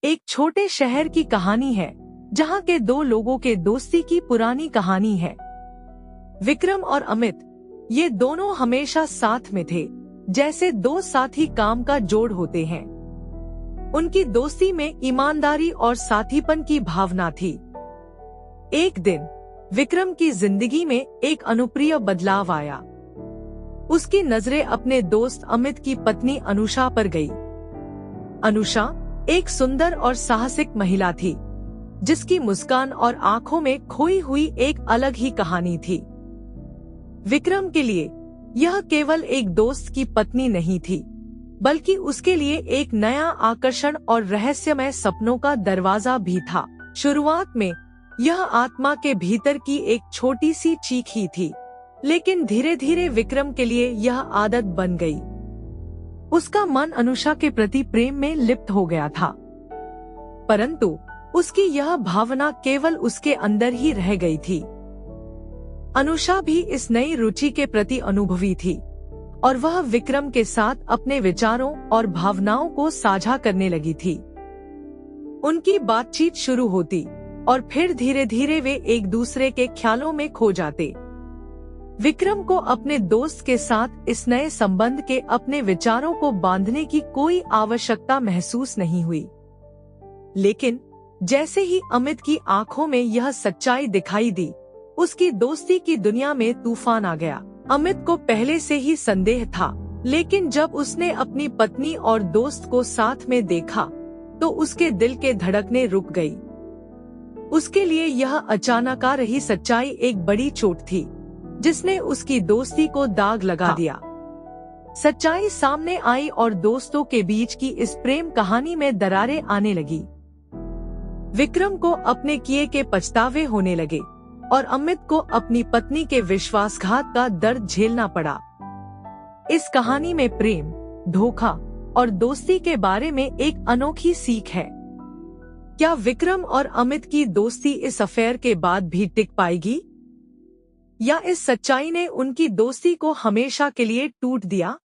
एक छोटे शहर की कहानी है जहाँ के दो लोगों के दोस्ती की पुरानी कहानी है। विक्रम और अमित, ये दोनों हमेशा साथ में थे, जैसे दो साथी काम का जोड़ होते हैं। उनकी दोस्ती में ईमानदारी और साथीपन की भावना थी। एक दिन विक्रम की जिंदगी में एक अनुभूय बदलाव आया। उसकी नजरें अपने दोस्त अमित की पत्नी अनुषा पर गई। अनुषा एक सुंदर और साहसिक महिला थी, जिसकी मुस्कान और आंखों में खोई हुई एक अलग ही कहानी थी। विक्रम के लिए यह केवल एक दोस्त की पत्नी नहीं थी, बल्कि उसके लिए एक नया आकर्षण और रहस्यमय सपनों का दरवाजा भी था। शुरुआत में यह आत्मा के भीतर की एक छोटी सी चीख ही थी, लेकिन धीरे धीरे विक्रम के लिए यह आदत बन गई। उसका मन अनुषा के प्रति प्रेम में लिप्त हो गया था, परंतु उसकी यह भावना केवल उसके अंदर ही रह गई थी। अनुषा भी इस नई रुचि के प्रति अनुभवी थी और वह विक्रम के साथ अपने विचारों और भावनाओं को साझा करने लगी थी। उनकी बातचीत शुरू होती और फिर धीरे धीरे वे एक दूसरे के ख्यालों में खो जाते। विक्रम को अपने दोस्त के साथ इस नए संबंध के अपने विचारों को बांधने की कोई आवश्यकता महसूस नहीं हुई, लेकिन जैसे ही अमित की आंखों में यह सच्चाई दिखाई दी, उसकी दोस्ती की दुनिया में तूफान आ गया। अमित को पहले से ही संदेह था, लेकिन जब उसने अपनी पत्नी और दोस्त को साथ में देखा, तो उसके दिल के धड़कनें रुक गई। उसके लिए यह अचानक आ रही सच्चाई एक बड़ी चोट थी, जिसने उसकी दोस्ती को दाग लगा दिया। सच्चाई सामने आई और दोस्तों के बीच की इस प्रेम कहानी में दरारें आने लगी। विक्रम को अपने किए के पछतावे होने लगे और अमित को अपनी पत्नी के विश्वासघात का दर्द झेलना पड़ा। इस कहानी में प्रेम, धोखा और दोस्ती के बारे में एक अनोखी सीख है। क्या विक्रम और अमित की दोस्ती इस अफेयर के बाद भी टिक पाएगी, या इस सच्चाई ने उनकी दोस्ती को हमेशा के लिए टूट दिया?